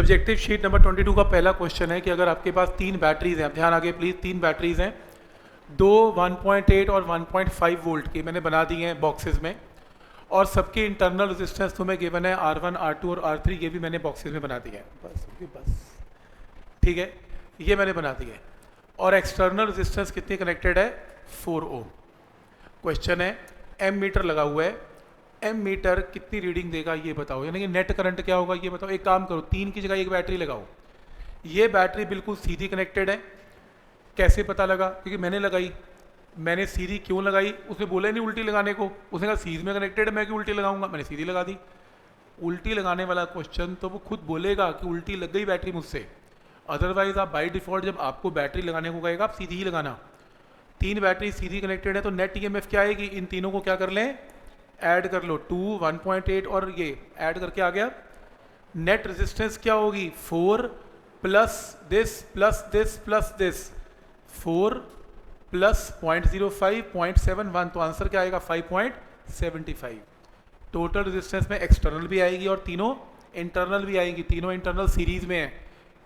Subjective sheet number 22 का पहला question है कि अगर आपके पास तीन बैटरीज हैं, ध्यान आगे प्लीज़, तीन बैटरीज हैं, दो 1.8 और 1.5 वोल्ट की मैंने बना दी हैं बॉक्सेस में, और सबके इंटरनल रेजिस्टेंस तुम्हें गिवन है R1, R2 और R3, ये भी मैंने बॉक्सेस में बना दिया है, बस ठीक है, ये मैंने बना दिया है। और एक्सटर्नल रेजिस्टेंस कितनी कनेक्टेड है? 4 ओम। क्वेश्चन है एम मीटर लगा हुआ है, एम मीटर कितनी रीडिंग देगा ये बताओ, यानी कि नेट करंट क्या होगा ये बताओ। एक काम करो, तीन की जगह एक बैटरी लगाओ। ये बैटरी बिल्कुल सीधी कनेक्टेड है, कैसे पता लगा? क्योंकि मैंने लगाई। मैंने सीधी क्यों लगाई? उसने बोला नहीं उल्टी लगाने को, उसने कहा सीधी में कनेक्टेड है, मैं क्यों उल्टी लगाऊंगा, मैंने सीधी लगा दी। उल्टी लगाने वाला क्वेश्चन तो वो खुद बोलेगा कि उल्टी लग गई बैटरी मुझसे, अदरवाइज आप बाई डिफॉल्ट जब आपको बैटरी लगाने को कहेगा आप सीधी ही लगाना। तीन बैटरी सीधी कनेक्टेड है तो नेट ईएमएफ क्या आएगी? इन तीनों को क्या कर लें? ऐड कर लो। 2, 1.8 और ये ऐड करके आ गया। नेट रेजिस्टेंस क्या होगी? 4 plus this plus this plus this, 4 plus 0.05 0.71, तो आंसर क्या आएगा? 5.75। टोटल रेजिस्टेंस में एक्सटर्नल भी आएगी और तीनों इंटरनल भी आएंगी, तीनों इंटरनल सीरीज में है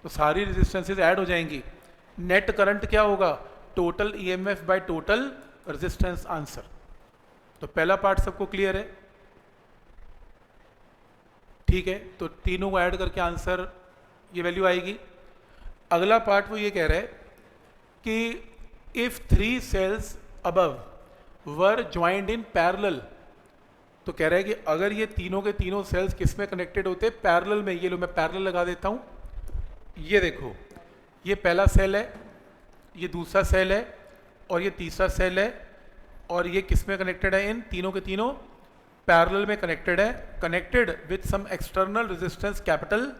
तो सारी रेजिस्टेंसेज ऐड हो जाएंगी। नेट करंट क्या होगा? Total EMF bye total resistance, answer. तो पहला पार्ट सबको क्लियर है? ठीक है, तो तीनों को ऐड करके आंसर ये वैल्यू आएगी। अगला पार्ट वो ये कह रहा है कि if 3 cells above were joined in parallel, तो कह रहा है कि अगर ये तीनों के तीनों सेल्स किस में कनेक्टेड होते? पैरेलल में। ये लो मैं पैरेलल लगा देता हूँ, ये देखो, ये पहला सेल है, ये दूसरा सेल है और ये तीसरा सेल है, और ये किस में कनेक्टेड है? इन तीनों के तीनों पैरेलल में कनेक्टेड है, connected with some external resistance capital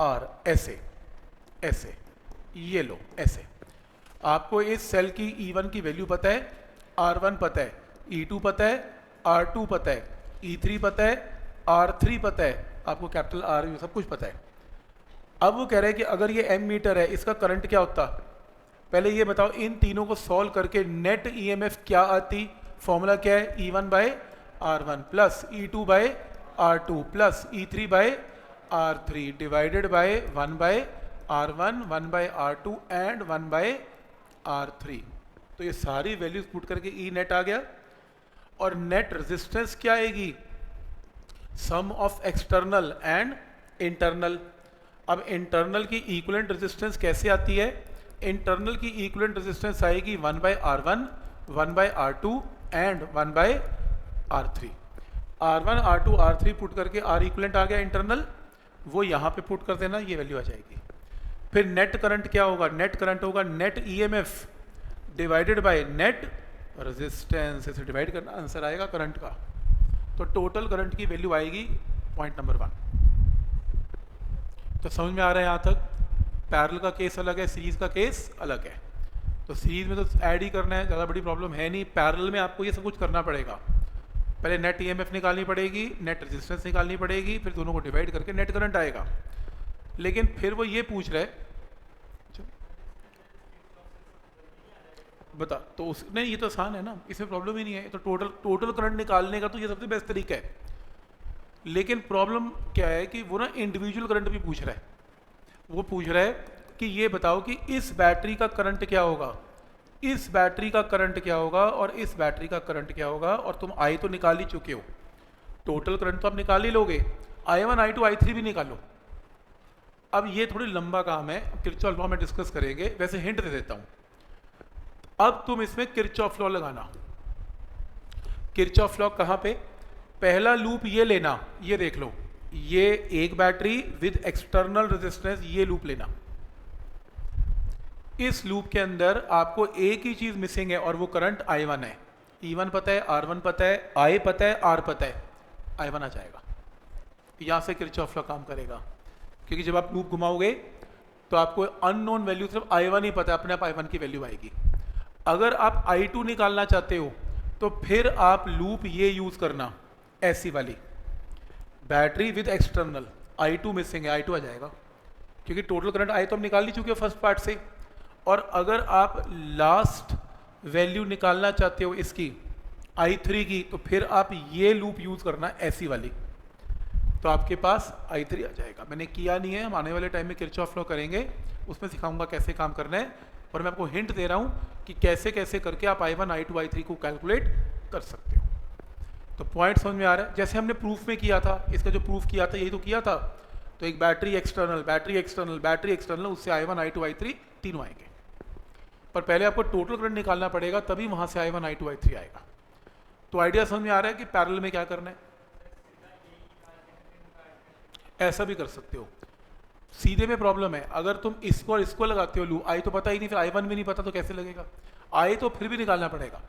R. ऐसे ऐसे, ये लो ऐसे। आपको इस सेल की E1 की वैल्यू पता है, R1 पता है, E2 पता है, R2 पता है, E3 पता है, R3 पता है, आपको कैपिटल R सब कुछ पता है। अब वो कह रहे हैं कि अगर ये एम मीटर है, इसका करंट क्या होता? पहले ये बताओ, इन तीनों को सॉल्व करके नेट ईएमएफ क्या आती? फॉर्मूला क्या है? E1 by R1 plus E2 by R2 plus E3 by R3 divided by 1 by R1, 1 by R2 and 1 by R3। तो ये सारी वैल्यूज पुट करके ई नेट आ गया। और नेट रेजिस्टेंस क्या आएगी? Sum of external and internal. अब internal की इक्विवेलेंट रेजिस्टेंस कैसे आती है? इंटरनल की इक्विवेलेंट रेजिस्टेंस आएगी 1 by R1, 1 by R2 and 1 by R3। R1, R2, R3 put करके R इक्विवेलेंट आ गया इंटरनल, वो यहाँ पे पुट कर देना, ये वैल्यू आ जाएगी। फिर नेट करंट क्या होगा? नेट करंट होगा net EMF divided by net resistance, इसे डिवाइड करना, आंसर आएगा करंट का। तो टोटल करंट की वैल्यू आएगी पॉइंट नंबर 1। तो समझ में आ रहा है यहाँ तक? पैरेलल का केस अलग है, सीरीज का केस अलग है। तो सीरीज में तो ऐड ही करना है, ज़्यादा बड़ी प्रॉब्लम है नहीं। पैरेलल में आपको ये सब कुछ करना पड़ेगा, पहले नेट ईएमएफ निकालनी पड़ेगी, नेट रेजिस्टेंस निकालनी पड़ेगी, फिर दोनों को डिवाइड करके नेट करंट आएगा। लेकिन फिर वो ये पूछ रहे, बता, तो उस नहीं, ये तो आसान है ना, इसमें प्रॉब्लम ही नहीं है। तो टोटल करंट निकालने का तो ये सबसे बेस्ट तरीका है। लेकिन प्रॉब्लम क्या है कि वो ना इंडिविजुअल करंट भी पूछ रहा है। वो पूछ रहा है कि ये बताओ कि इस बैटरी का करंट क्या होगा, इस बैटरी का करंट क्या होगा और इस बैटरी का करंट क्या होगा। और तुम आई तो निकाल ही चुके हो, टोटल करंट तो आप निकाल ही लोगे, I1, I2, I3 भी निकालो। अब ये थोड़ी लंबा काम है, किरचॉफ लॉ में डिस्कस करेंगे, वैसे हिंट दे देता हूँ। अब तुम इसमें किरचॉफ लॉ लगाना। किरचॉफ लॉ कहाँ पे? पहला लूप ये लेना, ये देख लो, ये एक बैटरी विद एक्सटर्नल रेजिस्टेंस, ये लूप लेना। इस लूप के अंदर आपको एक ही चीज मिसिंग है और वो करंट I1 है। E1 पता है, R1 पता है, I पता है, R पता है, I1 आ जाएगा। यहां से किरचॉफ लॉ काम करेगा, क्योंकि जब आप लूप घुमाओगे तो आपको अननोन वैल्यू सिर्फ I1 ही पता है, अपने आप I1 की वैल्यू आएगी। अगर आप I2 निकालना चाहते हो तो फिर आप लूप ये यूज करना, ऐसी वाली battery with external, I2 missing है, I2 आ जाएगा, क्योंकि टोटल करंट I तो हम निकाल ही चुके हो फर्स्ट पार्ट से। और अगर आप लास्ट वैल्यू निकालना चाहते हो इसकी I3 की, तो फिर आप ये लूप यूज करना, ऐसी वाली। तो आपके पास I3 आ जाएगा। मैंने किया नहीं है, हम आने वाले टाइम में किरचॉफ लॉ करेंगे, उसमें सिखाऊंगा कैसे काम करना है, और मैं आपको हिंट दे रहा हूँ कि कैसे कैसे करके आप I1, I2, I3 को कैलकुलेट कर सकते हो। तो पॉइंट समझ में आ रहा है? जैसे हमने प्रूफ में किया था, इसका जो प्रूफ किया था यही तो किया था। तो एक battery external, battery external, battery external, उससे I1, I2, I3 तीनों आएंगे, पर पहले आपको टोटल करंट निकालना पड़ेगा, तभी वहाँ से I1, I2, I3 आएगा। तो आइडिया समझ में आ रहा है कि पैरेलल में क्या करना है? ऐसा भी कर सकते हो। सीधे में प्रॉब्लम है, अगर तुम इसको और इसको लगाते हो लूप, आई तो पता ही नहीं, फिर I1 भी नहीं पता तो कैसे लगेगा? आई तो फिर भी निकालना पड़ेगा।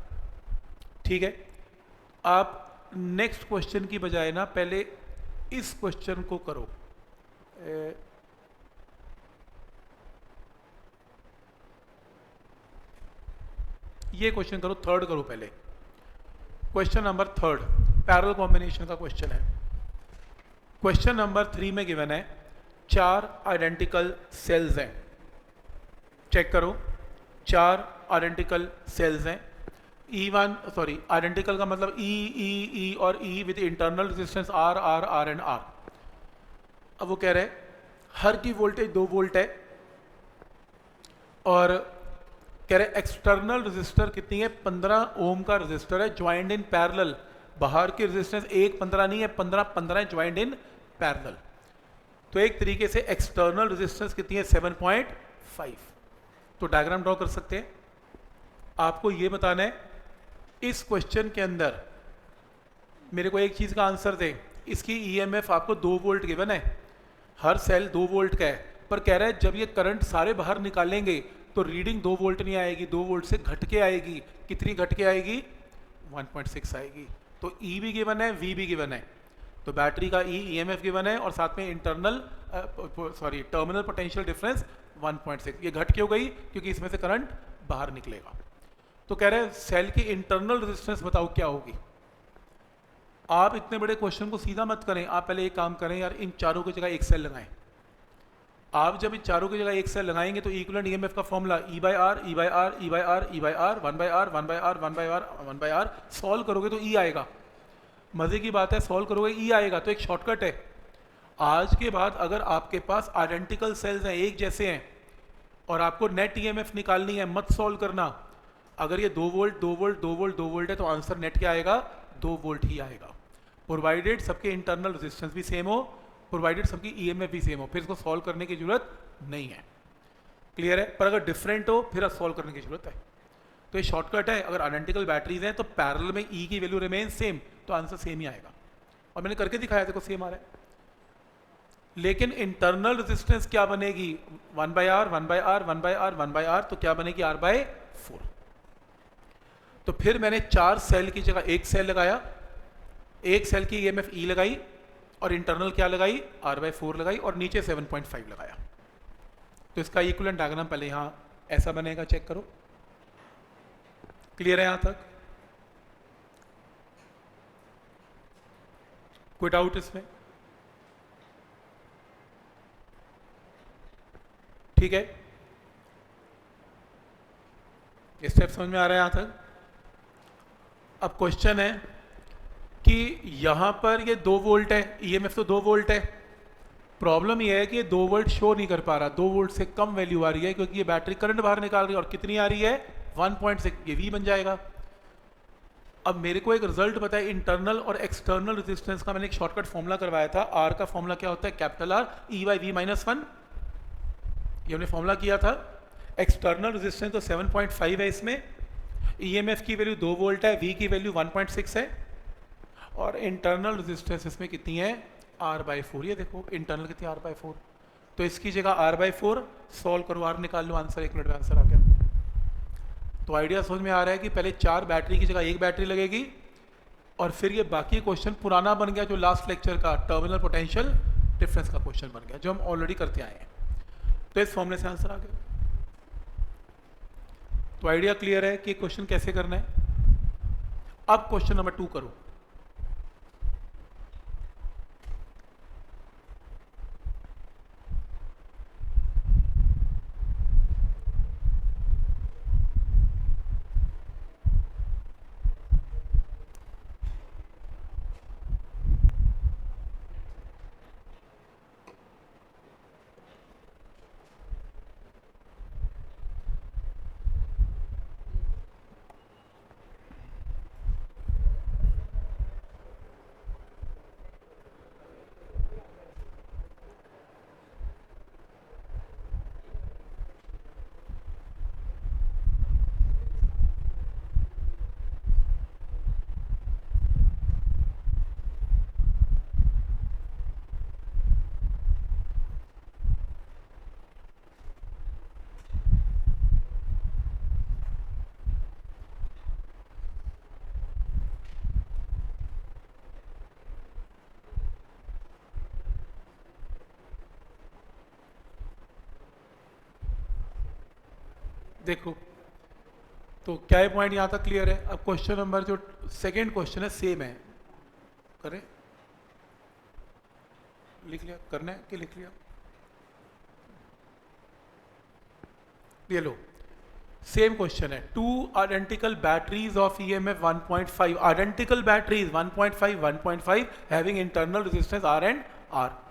ठीक है, आप नेक्स्ट क्वेश्चन की बजाय ना पहले इस क्वेश्चन को करो। ये क्वेश्चन करो, थर्ड करो पहले। Question number third parallel combination का क्वेश्चन है। क्वेश्चन नंबर 3 में गिवन है 4 आइडेंटिकल सेल्स हैं। चेक करो, 4 आइडेंटिकल सेल्स हैं। E1 सॉरी आइडेंटिकल का मतलब E और E with internal resistance R and R। अब वो कह रहे हैं हर की वोल्टेज 2 वोल्ट है, और कह रहे एक्सटर्नल रेजिस्टर कितनी है? 15 ओम का रेजिस्टर है, ज्वाइंड इन पैरेलल। बाहर की रेजिस्टेंस 15 नहीं है, 15 है, ज्वाइंड इन पैरेलल। तो एक तरीके से एक्सटर्नल रेजिस्टेंस कितनी है? 7.5। तो डायग्राम ड्रॉ कर सकते हैं। आपको ये बताना है इस क्वेश्चन के अंदर मेरे को एक चीज का आंसर दे। इसकी EMF आपको 2 वोल्ट गिवन है, हर सेल 2 वोल्ट का है, पर कह रहा है जब ये करंट सारे बाहर निकालेंगे तो रीडिंग 2 वोल्ट नहीं आएगी, 2 वोल्ट से घट के आएगी। कितनी घट के आएगी? 1.6 आएगी। तो E भी गिवन है, V भी गिवन है, तो बैटरी का EMF गिवन है, और साथ में इंटरनल टर्मिनल पोटेंशियल डिफरेंस 1.6। ये घट क्यों गई? क्योंकि इसमें से करंट बाहर निकलेगा। तो कह रहे हैं सेल की इंटरनल रेजिस्टेंस बताओ क्या होगी। आप इतने बड़े क्वेश्चन को सीधा मत करें, आप पहले एक काम करें यार, इन चारों की जगह एक सेल लगाएं। आप जब इन चारों की जगह एक सेल लगाएंगे तो इक्विवेलेंट EMF का formula E/R, E/R, E/R, E/R, 1/R, 1/R, 1/R, 1/R, solve करोगे तो E आएगा। मजे की बात है, सॉल्व करोगे E आएगा, तो एक शॉर्टकट है। आज के बाद अगर आपके पास आइडेंटिकल सेल्स हैं, एक जैसे हैं, और आपको नेट EMF निकालनी है, मत सॉल्व करना। अगर ये 2 वोल्ट 2 वोल्ट 2 वोल्ट 2 वोल्ट है तो आंसर नेट क्या आएगा? 2 वोल्ट ही आएगा, प्रोवाइडेड सबके इंटरनल रेजिस्टेंस भी सेम हो, प्रोवाइडेड सबकी EMF भी सेम हो, फिर इसको सॉल्व करने की जरूरत नहीं है। क्लियर है? पर अगर डिफरेंट हो फिर सॉल्व करने की जरूरत है। तो ये शॉर्टकट है। अगर आइडेंटिकल बैटरीज हैं तो पैरेलल में E की वैल्यू रिमेन सेम, तो आंसर सेम ही आएगा। और मैंने करके दिखाया, देखो सेम आ रहा है। लेकिन इंटरनल रेजिस्टेंस क्या बनेगी? 1/R, 1/R, 1/R, 1/R, तो क्या बनेगी? R/4। तो फिर मैंने 4 सेल की जगह एक सेल लगाया, एक सेल की EMF E लगाई, और इंटरनल क्या लगाई? R/4 लगाई, और नीचे 7.5 लगाया। तो इसका इक्विवेलेंट डायग्राम पहले यहां ऐसा बनेगा, चेक करो। क्लियर है यहां तक? कोई डाउट इसमें? ठीक है, स्टेप समझ में आ रहा है यहां तक? अब क्वेश्चन है कि यहां पर ये 2 वोल्ट है, EMF तो 2 वोल्ट है। प्रॉब्लम ये है कि ये 2 वोल्ट शो नहीं कर पा रहा, 2 वोल्ट से कम वैल्यू आ रही है, क्योंकि ये बैटरी करंट बाहर निकाल रही है, और कितनी आ रही है? 1.6। ये V बन जाएगा। अब मेरे को एक रिजल्ट पता है इंटरनल और एक्सटर्नल रेजिस्टेंस का। मैंने एक शॉर्टकट फॉर्मूला करवाया था। R का फॉर्मूला क्या होता है? Capital R E/V-1। ये हमने फॉर्मूला किया था। एक्सटर्नल रेजिस्टेंस तो 7.5 है, इसमें EMF की वैल्यू 2 वोल्ट है, V की वैल्यू 1.6 है, और इंटरनल रेजिस्टेंस इसमें कितनी है? R/4। ये देखो इंटरनल कितनी R/4। तो इसकी जगह R/4 सॉल्व करो, R निकाल लो, आंसर 1 मिनट में आंसर आ गया। तो आइडिया समझ में आ रहा है कि पहले 4 बैटरी की जगह एक बैटरी लगेगी, और फिर ये बाकी क्वेश्चन पुराना बन गया जो लास्ट लेक्चर का टर्मिनल पोटेंशियल डिफरेंस का क्वेश्चन बन गया, जो हम ऑलरेडी करते आए हैं। तो इस फॉर्मूले से आंसर आ गया। तो आइडिया क्लियर है कि क्वेश्चन कैसे करना है। अब क्वेश्चन नंबर 2 करो। देखो, तो क्या ये पॉइंट यहाँ तक क्लियर है? अब क्वेश्चन नंबर जो सेकेंड क्वेश्चन है सेम है, करें? लिख लिया? करना है कि लिख लिया? ये लो, सेम क्वेश्चन है। Two identical batteries of EMF 1.5, identical batteries 1.5 1.5 having internal resistance R and R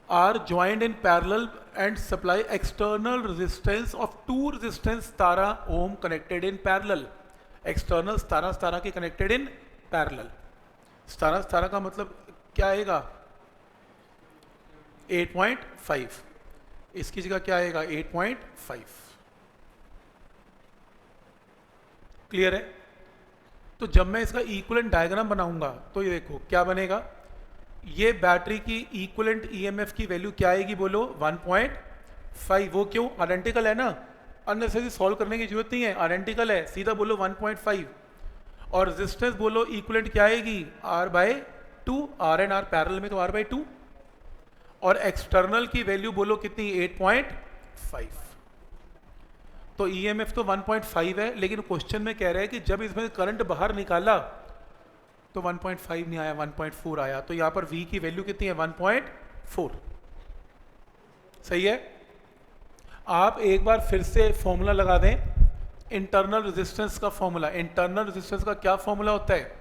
are joined in parallel and supply external resistance of two resistance 17 ohm connected in parallel. external 17 के connected in parallel. 17 का मतलब क्या आएगा? 8.5, इसकी जगह क्या आएगा? 8.5। Clear है? तो जब मैं इसका इक्विवेलेंट डायग्राम बनाऊंगा तो ये देखो क्या बनेगा। ये बैटरी की इक्विवेलेंट ईएमएफ की वैल्यू क्या आएगी? बोलो 1.5। वो क्यों? आइडेंटिकल है ना, अननेसेसरी सॉल्व करने की जरूरत नहीं है, आइडेंटिकल है, सीधा बोलो 1.5। और रेजिस्टेंस बोलो इक्विवेलेंट क्या आएगी? R/2, R and R parallel में तो R/2। और एक्सटर्नल की वैल्यू बोलो कितनी? 8.5। तो ईएमएफ तो 1.5 है, लेकिन क्वेश्चन में कह रहा है कि जब इसमें करंट बाहर निकाला तो 1.5 नहीं आया, 1.4 आया। तो यहां पर V की वैल्यू कितनी है? 1.4। सही है? आप एक बार फिर से फॉर्मूला लगा दें, इंटरनल रेजिस्टेंस का फॉर्मूला। इंटरनल रेजिस्टेंस का क्या फॉर्मूला होता है?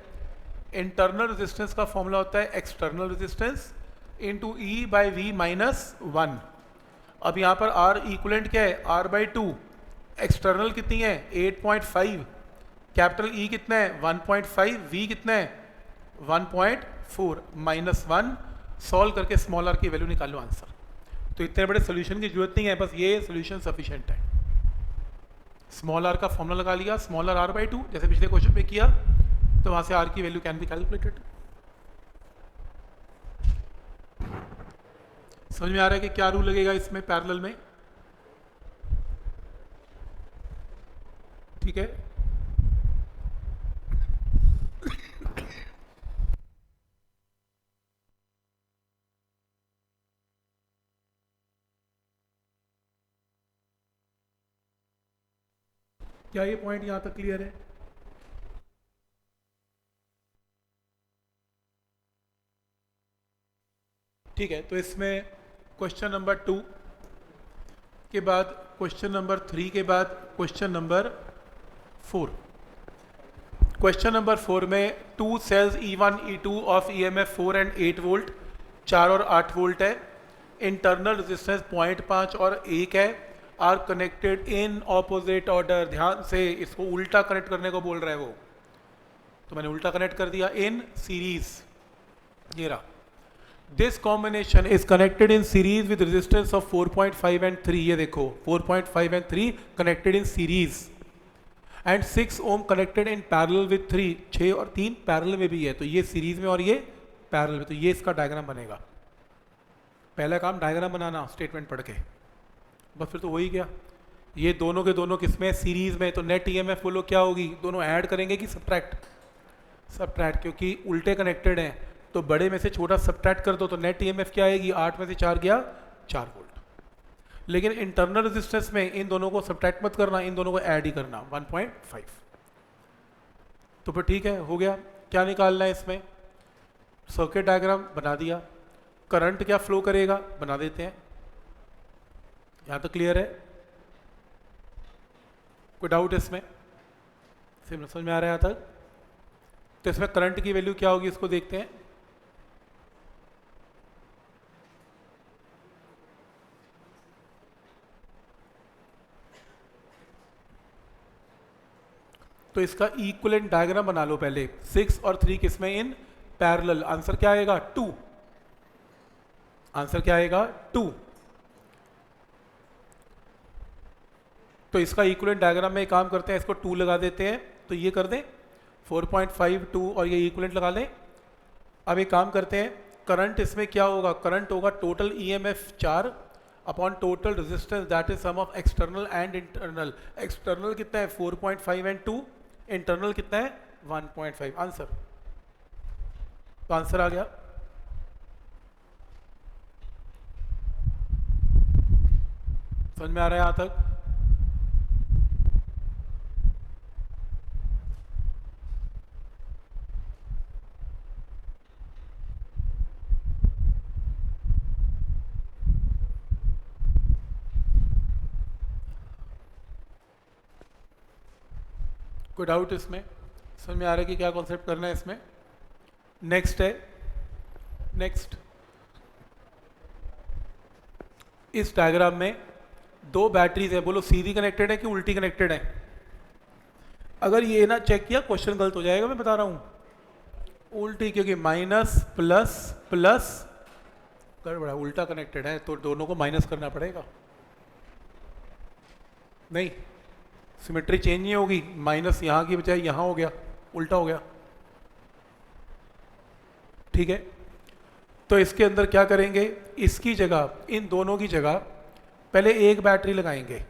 इंटरनल रेजिस्टेंस का फॉर्मूला होता है एक्सटर्नल रेजिस्टेंस इंटू E/V-1। अब यहां पर R इक्विवेलेंट क्या है? R/2। एक्सटर्नल कितनी है? 8.5। कैपिटल E कितना है? 1.5। V कितना है? 1.4 -1। सॉल्व करके स्मॉल r की वैल्यू निकालो, आंसर। तो इतने बड़े सोल्यूशन की जरूरत नहीं है, बस ये सोल्यूशन सफिशिएंट है। स्मॉल r का फॉर्मूला लगा लिया, स्मॉल r R/2, जैसे पिछले क्वेश्चन पे किया, तो वहां से r की वैल्यू कैन बी कैलकुलेटेड। समझ में आ रहा है कि क्या रूल लगेगा इसमें पैरेलल में? ठीक है। क्या ये पॉइंट यहां तक क्लियर है? ठीक है, तो इसमें क्वेश्चन नंबर 2 के बाद क्वेश्चन नंबर 3 के बाद क्वेश्चन नंबर 4। क्वेश्चन नंबर 4 में 2 cells E1 E2 of EMF 4 and 8 volt, 4 और 8 वोल्ट है। इंटरनल रेजिस्टेंस 0.5 और 1 है। Are connected in opposite order. ध्यान से इसको उल्टा कनेक्ट करने को बोल रहा है वो, तो मैंने उल्टा कनेक्ट कर दिया। इन सीरीज, ये रहा। This combination is connected in series with resistance of 4.5 and 3। ये देखो 4.5 and 3 connected in series and 6 ohm connected in parallel with 3। 6 और 3 पैरेलल में भी है, तो ये सीरीज में और ये पैरेलल में, तो ये इसका डायग्राम बनेगा। पहला काम डायग्राम बनाना स्टेटमेंट पढ़ के, बस फिर तो वही गया। ये दोनों के दोनों किसमें? सीरीज में। तो नेट ईएमएफ बोलो क्या होगी? दोनों ऐड करेंगे कि सब्ट्रैक्ट? सब्ट्रैक्ट, क्योंकि उल्टे कनेक्टेड हैं, तो बड़े में से छोटा सब्ट्रैक्ट कर दो, तो नेट ईएमएफ क्या आएगी? 8 में से 4 गया 4 वोल्ट। लेकिन इंटरनल रेजिस्टेंस में इन दोनों को सब्ट्रैक्ट मत करना, इन दोनों को ऐड ही करना, 1.5। तो फिर ठीक है, हो गया। क्या निकालना है इसमें? सर्किट डायग्राम बना दिया। करंट क्या फ्लो करेगा? बना देते हैं। यहां तो क्लियर है? कोई डाउट इसमें? समझ में आ रहा है यहां तक? तो इसमें करंट की वैल्यू क्या होगी, इसको देखते हैं। तो इसका इक्विवेलेंट डायग्राम बना लो पहले। 6 और 3 किसमें? In parallel. आंसर क्या आएगा? 2। आंसर क्या आएगा? 2। तो इसका इक्विवेलेंट डायग्राम में एक काम करते हैं, इसको 2 लगा देते हैं, तो ये कर दें 4.5 2 और ये इक्विवेलेंट लगा लें। अब एक काम करते हैं, करंट इसमें क्या होगा? करंट होगा total EMF 4 upon total resistance, that is sum of external and internal. External कितना है? 4.5 एंड 2। इंटरनल कितना है? 1.5। आंसर, तो आंसर आ गया। समझ में आ रहा है यहां तक? कोई डाउट इसमें? समझ में आ रहा है कि क्या कॉन्सेप्ट करना है इसमें? नेक्स्ट है, नेक्स्ट इस डायग्राम में दो बैटरीज है, बोलो सीधी कनेक्टेड है कि उल्टी कनेक्टेड है? अगर ये ना चेक किया क्वेश्चन गलत हो जाएगा, मैं बता रहा हूं। उल्टी, क्योंकि माइनस प्लस प्लस गड़बड़ा, उल्टा कनेक्टेड है तो दोनों को माइनस करना पड़ेगा। नहीं, सिमेट्री चेंज नहीं होगी, माइनस यहां की बजाय यहां हो गया, उल्टा हो गया। ठीक है, तो इसके अंदर क्या करेंगे, इसकी जगह, इन दोनों की जगह पहले एक बैटरी लगाएंगे।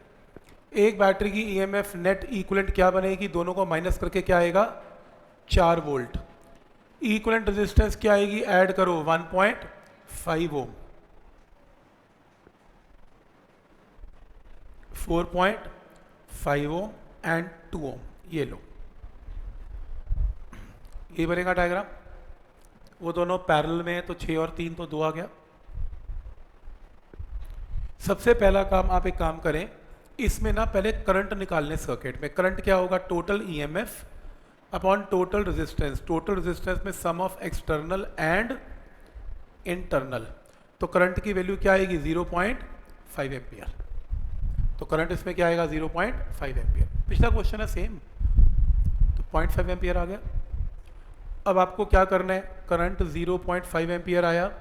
एक बैटरी की ईएमएफ नेट इक्विवेलेंट क्या बनेगी, दोनों को माइनस करके क्या आएगा, 4 वोल्ट। इक्विवेलेंट रेजिस्टेंस क्या आएगी, ऐड करो 1.5 ओम, 4.5 ओम एंड 2 ओम। ये लो, ये बनेगा डायग्राम। वो दोनों पैरेलल में है तो 6 और 3 तो 2 आ गया। सबसे पहला काम, आप एक काम करें, इसमें ना पहले करंट निकालने सर्किट में। करंट क्या होगा, total EMF upon total resistance. Total resistance में सम ऑफ एक्सटर्नल एंड इंटरनल। तो करंट की वैल्यू क्या आएगी, 0.5 एम्पियर। तो करंट इसमें क्या आएगा, 0.5 एम्पियर। पिछला क्वेश्चन है सेम, तो 0.5 एम्पियर आ गया। अब आपको क्या करना है, करंट 0.5 एम्पियर आया,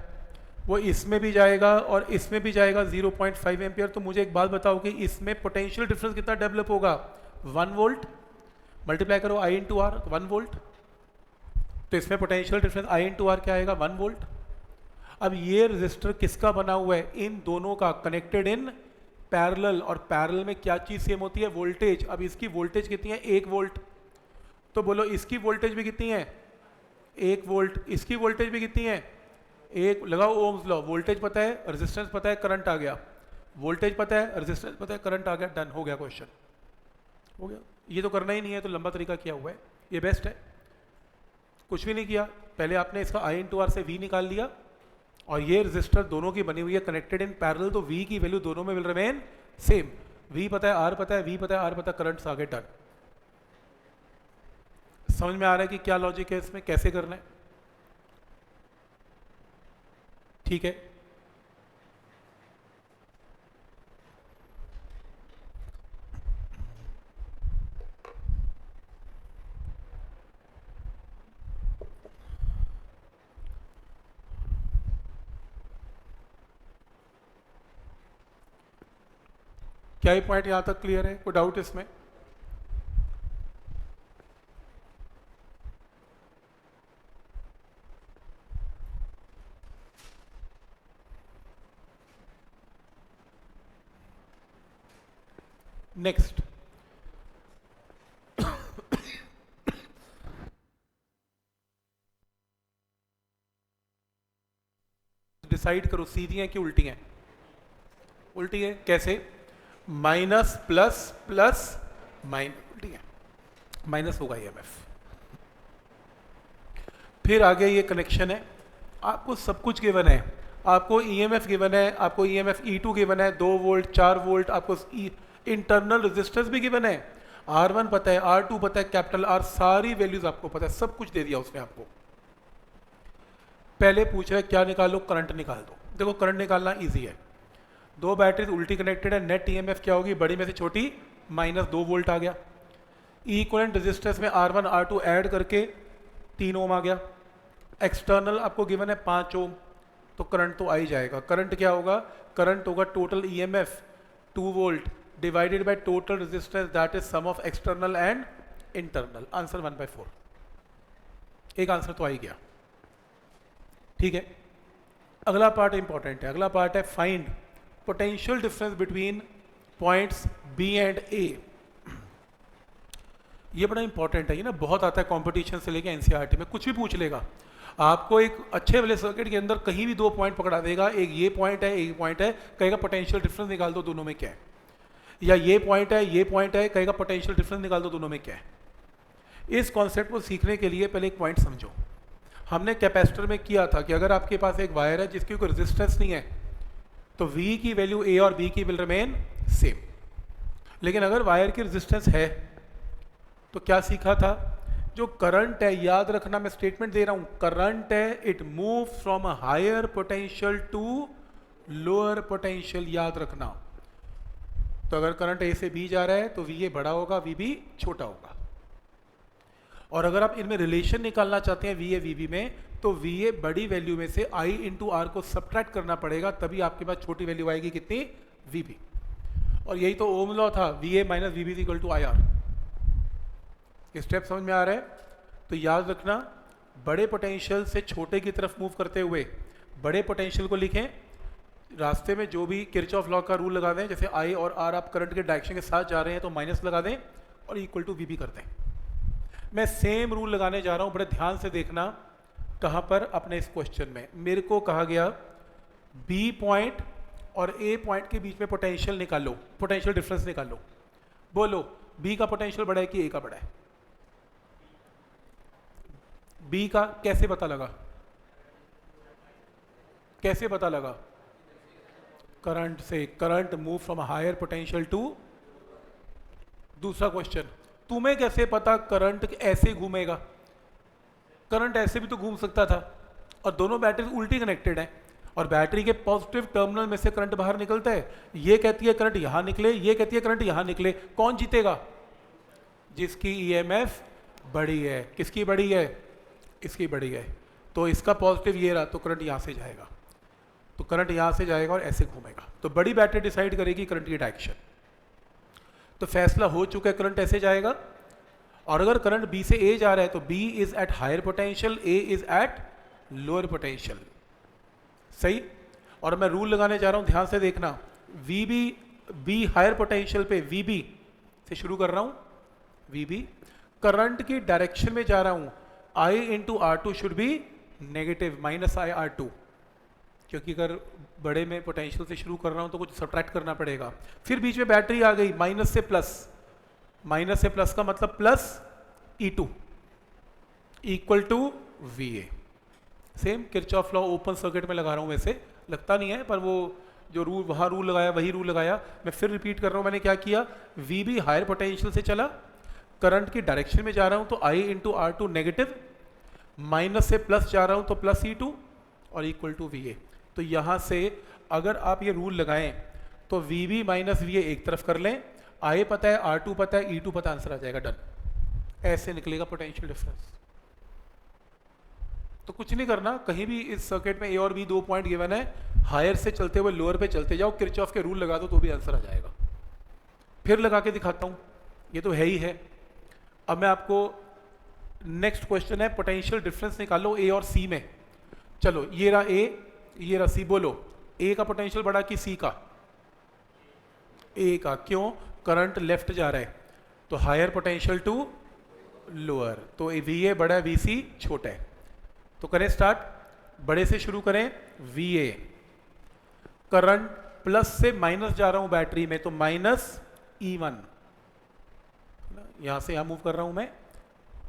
वो इसमें भी जाएगा और इसमें भी जाएगा 0.5 एम्पियर। तो मुझे एक बात बताओ कि इसमें पोटेंशियल डिफरेंस कितना डेवलप होगा, 1 वोल्ट। मल्टीप्लाई करो I इंटू आर, 1 वोल्ट। तो इसमें potential difference I into R क्या आएगा, 1 वोल्ट। अब ये रजिस्टर किसका बना हुआ है, इन दोनों का, कनेक्टेड इन पैरेलल। और पैरेलल में क्या चीज सेम होती है, वोल्टेज। अब इसकी वोल्टेज कितनी है, 1 वोल्ट। तो बोलो इसकी वोल्टेज भी कितनी है, 1 वोल्ट। इसकी वोल्टेज भी कितनी है, एक। लगाओ ओम्स लॉ, वोल्टेज पता है, रेजिस्टेंस पता है, करंट आ गया। वोल्टेज पता है, रेजिस्टेंस पता है, करंट आ गया, डन हो गया क्वेश्चन, हो गया। ये तो करना ही नहीं है, तो लंबा तरीका किया हुआ है, ये बेस्ट है। कुछ भी नहीं किया, पहले आपने इसका I इंटू आर से V निकाल लिया, और ये रजिस्टर दोनों की बनी हुई है कनेक्टेड इन पैरेलल, तो V की वैल्यू दोनों में विल रिमेन सेम। V पता है, R पता है, V पता है, R पता है, करंट आ गए, डन। समझ में आ रहा है कि क्या लॉजिक है इसमें, कैसे करना है? ठीक है, क्या ये पॉइंट यहां तक क्लियर है? कोई डाउट इसमें? नेक्स्ट, डिसाइड करो सीधी है कि उल्टी है। उल्टी है, कैसे, माइनस प्लस प्लस माइनस, उल्टी है, माइनस होगा ईएमएफ। फिर आगे ये कनेक्शन है, आपको सब कुछ गिवन है, आपको ईएमएफ गिवन है, आपको ईएमएफ E2 गिवन है 2 वोल्ट 4 वोल्ट, आपको इंटरनल रेजिस्टेंस भी गिवन है, R1 पता है, R2 पता है, कैपिटल R, सारी वैल्यूज आपको पता है, सब कुछ दे दिया उसने आपको। पहले पूछ रहा है क्या निकालो, करंट निकाल दो। देखो करंट निकालना इजी है, दो बैटरीज उल्टी कनेक्टेड है, नेट ईएमएफ क्या होगी, बड़ी में से छोटी, माइनस 2 वोल्ट आ गया। इक्विवेलेंट रेजिस्टेंस में R1 R2 ऐड करके 3 ओम आ गया। एक्सटर्नल आपको गिवन है 5 ओम, तो करंट तो आ ही जाएगा। करंट क्या होगा, करंट होगा total EMF 2 volt divided by total resistance, that is sum of external and internal. Answer 1/4। एक आंसर तो आ ही गया। ठीक है, अगला पार्ट इंपॉर्टेंट है। अगला पार्ट है find potential difference between points B and A. ये बड़ा इंपॉर्टेंट है, ये ना बहुत आता है कंपटीशन से लेके एनसीईआरटी में, कुछ भी पूछ लेगा आपको। एक अच्छे वाले सर्किट के अंदर कहीं भी 2 पॉइंट पकड़ा देगा, एक ये पॉइंट है, एक पॉइंट है, कहेगा पोटेंशियल डिफरेंस निकाल दो दोनों में क्या है। या ये पॉइंट है, ये पॉइंट है, कहेगा पोटेंशियल डिफरेंस निकाल दो दोनों में क्या है। इस कॉन्सेप्ट को सीखने के लिए पहले एक पॉइंट समझो। हमने कैपेसिटर में किया था कि अगर आपके पास एक वायर है जिसकी कोई रेजिस्टेंस नहीं है, तो V की वैल्यू A और B की विल रिमेन सेम। लेकिन अगर वायर की रेजिस्टेंस है तो क्या सीखा था, जो करंट है, याद रखना मैं स्टेटमेंट दे रहा हूं, करंट है it move from a higher potential to lower potential, याद रखना। तो अगर करंट ए से बी जा रहा है तो वी ए बड़ा होगा, वी बी छोटा होगा। और अगर आप इनमें रिलेशन निकालना चाहते हैं वी ए वी बी में, तो वी ए बड़ी वैल्यू में से आई इंटू आर को सब्ट्रैक्ट करना पड़ेगा, तभी आपके पास छोटी वैल्यू आएगी कितनी, वी बी। और यही तो ओम लॉ था, V A minus V B equal to I R. Step समझ में आ रहा है? तो याद रखना, बड़े पोटेंशियल से छोटे की तरफ मूव करते हुए बड़े पोटेंशियल को लिखें, रास्ते में जो भी किरचॉफ लॉ का रूल लगा दें, जैसे आई और आर आप करंट के डायरेक्शन के साथ जा रहे हैं तो माइनस लगा दें और इक्वल टू वी बी कर दें। मैं सेम रूल लगाने जा रहा हूं, बड़े ध्यान से देखना। कहां पर? अपने इस क्वेश्चन में मेरे को कहा गया बी पॉइंट और ए पॉइंट के बीच में पोटेंशियल निकालो, पोटेंशियल डिफरेंस निकालो। बोलो, बी का पोटेंशियल बड़ा है कि ए का बड़ा है? बी का कैसे पता लगा? कैसे पता लगा? करंट से। Current move from higher potential to. दूसरा क्वेश्चन, तुम्हें कैसे पता करंट ऐसे घूमेगा? करंट ऐसे भी तो घूम सकता था, और दोनों बैटरी उल्टी कनेक्टेड हैं, और बैटरी के पॉजिटिव टर्मिनल में से करंट बाहर निकलता है। ये कहती है करंट यहां निकले, ये कहती है करंट यहां निकले। कौन जीतेगा? जिसकी ईएमएफ बड़ी है। किसकी बड़ी है? इसकी बड़ी है। तो इसका पॉजिटिव ये रहा, तो करंट यहां से जाएगा, तो करंट यहां से जाएगा और ऐसे घूमेगा। तो बड़ी बैटरी डिसाइड करेगी करंट की डायरेक्शन। तो फैसला हो चुका है, करंट ऐसे जाएगा। और अगर करंट बी से ए जा रहा है तो B is at higher potential, A is at lower potential. सही। और मैं रूल लगाने जा रहा हूं, ध्यान से देखना। V B, B higher potential पे वी बी से शुरू कर रहा हूं, वी बी करंट की डायरेक्शन में जा रहा हूं। I into R two should be negative, minus I R two, क्योंकि अगर बड़े में पोटेंशियल से शुरू कर रहा हूं तो कुछ सब्ट्रैक्ट करना पड़ेगा। फिर बीच में बैटरी आ गई, माइनस से प्लस, माइनस से प्लस का मतलब plus E two equal to V A. Same Kirchhoff law open circuit में लगा रहा हूं, वैसे लगता नहीं है, पर वो जो रूल वहां रूल लगाया वही रूल लगाया। मैं फिर रिपीट कर रहा हूं, मैंने क्या किया, वी बी हायर पोटेंशियल से चला, करंट की डायरेक्शन में जा रहा हूं तो I into R two negative, minus से प्लस जा रहा हूं तो प्लस ई टू और इक्वल टू वी ए। तो यहां से अगर आप ये रूल लगाएं तो V B minus V A एक तरफ कर लें, आई पता है, आर टू पता है, ई टू पता, आंसर आ जाएगा, डन। ऐसे निकलेगा पोटेंशियल डिफरेंस। तो कुछ नहीं करना, कहीं भी इस सर्किट में ए और बी दो पॉइंट गिवन है, हायर से चलते हुए लोअर पे चलते जाओ, किरचॉफ के रूल लगा दो तो भी आंसर आ जाएगा। फिर लगा के दिखाता हूं, ये तो है ही है। अब मैं आपको, नेक्स्ट क्वेश्चन है पोटेंशियल डिफरेंस निकालो ए और सी में। चलो, ये रहा ए, ये रहा सी। बोलो, ए का पोटेंशियल बड़ा कि सी का? ए का। क्यों? करंट लेफ्ट जा रहा है, तो हायर पोटेंशियल टू लोअर, तो वी ए बड़ा है, वी सी छोटा है। तो करें स्टार्ट, बड़े से शुरू करें। वी ए, करंट प्लस से माइनस जा रहा हूं बैटरी में, तो माइनस ई वन, यहां से यहां मूव कर रहा हूं मैं,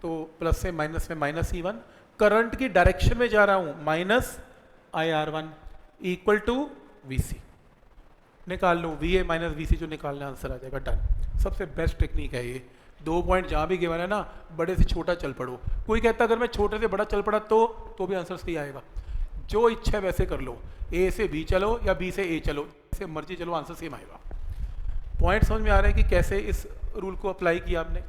तो प्लस से माइनस में माइनस ई वन। करंट की डायरेक्शन में जा रहा हूं, minus I R one equal to V C. निकाल लो V A minus V C, जो निकालना आंसर आ जाएगा, डन। सबसे बेस्ट टेक्निक है ये। दो पॉइंट जहां भी गिवन है ना, बड़े से छोटा चल पड़ो। कोई कहता अगर मैं छोटे से बड़ा चल पड़ा तो भी आंसर सही आएगा। जो इच्छा है वैसे कर लो, ए से बी चलो या बी से ए चलो, जैसे मर्जी चलो, आंसर सेम आएगा। पॉइंट समझ में आ रहा है कि कैसे इस रूल को अप्लाई किया आपने?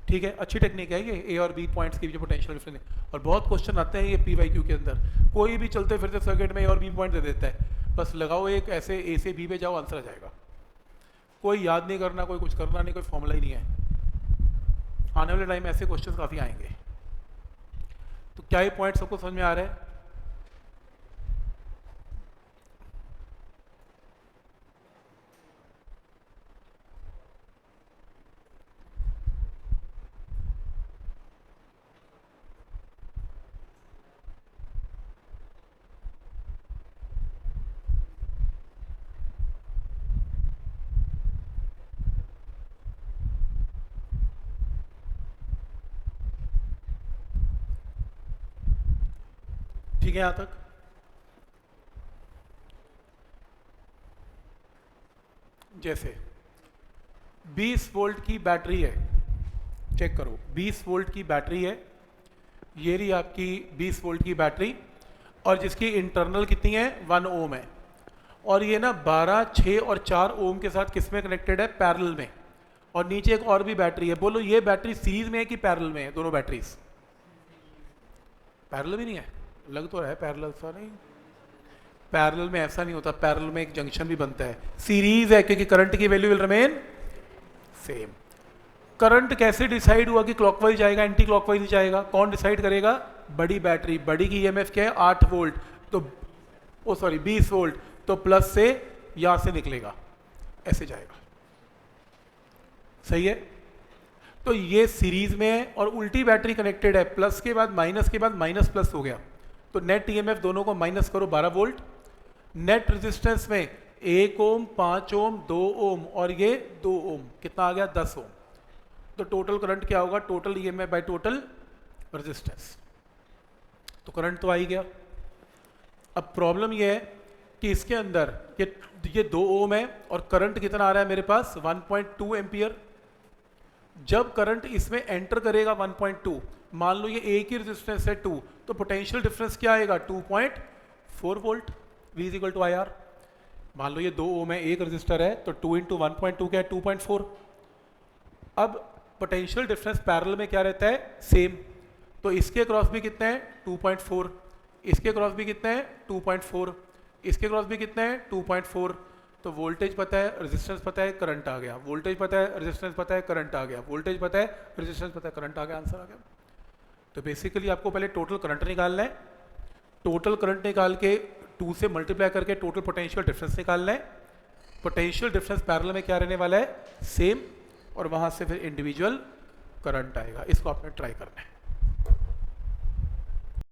ठीक है, अच्छी टेक्निक है ये, ए और बी पॉइंट्स के बीच पोटेंशियल डिफरेंस। और बहुत क्वेश्चन आते हैं ये पीवाईक्यू के अंदर, कोई भी चलते फिरते सर्किट में ए और बी पॉइंट दे देता है, बस लगाओ एक ऐसे, ए से बी पे जाओ, आंसर आ जाएगा। कोई याद नहीं करना, कोई कुछ करना नहीं, कोई फॉर्मूला ही नहीं है। आने वाले टाइम में ऐसे क्वेश्चन काफी आएंगे। तो क्या ये पॉइंट सबको समझ में आ रहा है? ठीक है यहां तक? जैसे 20 वोल्ट की बैटरी है, चेक करो, 20 वोल्ट की बैटरी है, ये रही आपकी 20 वोल्ट की बैटरी, और जिसकी इंटरनल कितनी है 1 ओम है, और ये ना 12, 6 और 4 ओम के साथ किस में कनेक्टेड है, पैरेलल में, और नीचे एक और भी बैटरी है। बोलो ये बैटरी सीरीज में है कि पैरेलल में है? दोनों बैटरीज पैरेलल भी नहीं है, लग तो रहा है पैरेलल सा, नहीं पैरेलल में ऐसा नहीं होता, पैरेलल में एक जंक्शन भी बनता है, सीरीज है क्योंकि करंट की value will remain same. Current कैसे डिसाइड हुआ कि क्लॉकवाइज जाएगा एंटी क्लॉकवाइज जाएगा? कौन डिसाइड करेगा? बड़ी बैटरी, बड़ी की ईएमएफ क्या है 8 वोल्ट, तो 20 वोल्ट, तो प्लस से यहां से निकलेगा, ऐसे जाएगा, सही है। तो ये सीरीज में है और उल्टी बैटरी कनेक्टेड है, प्लस के बाद माइनस प्लस हो गया, तो नेट ईएमएफ दोनों को माइनस करो 12 वोल्ट। नेट रेजिस्टेंस में 1 ओम, 5 ओम, 2 ओम और ये 2 ओम, कितना आ गया 10 ओम। तो टोटल करंट क्या होगा? Total EMF bye total resistance. तो करंट तो आ ही गया। अब प्रॉब्लम ये है कि इसके अंदर ये 2 ओम है और करंट कितना आ रहा है मेरे पास 1.2 एम्पियर। जब करंट इसमें एंटर करेगा 1.2, मान लो ये एक ही रेजिस्टेंस है 2, तो पोटेंशियल डिफरेंस क्या आएगा 2.4 volt, V equal to IR। मान लो ये 2 ओम है, एक रेजिस्टर है, तो 2 इंटू 1.2 क्या है 2.4। अब पोटेंशियल डिफरेंस पैरेलल में क्या रहता है सेम, तो इसके क्रॉस भी कितना है 2.4, इसके क्रॉस भी कितना है 2.4, इसके क्रॉस भी कितना है 2.4। तो वोल्टेज पता है, रेजिस्टेंस पता है, करंट आ गया, वोल्टेज पता है, रेजिस्टेंस पता है, करंट आ गया, वोल्टेज पता है, रेजिस्टेंस पता है, करंट आ गया, आंसर आ गया। तो बेसिकली आपको पहले टोटल करंट निकालना है, टोटल करंट निकाल के 2 से मल्टीप्लाई करके टोटल पोटेंशियल डिफरेंस निकालना है। पोटेंशियल डिफरेंस पैरेलल में क्या रहने वाला है सेम, और वहां से फिर इंडिविजुअल करंट आएगा। इसको आपने ट्राई करना है।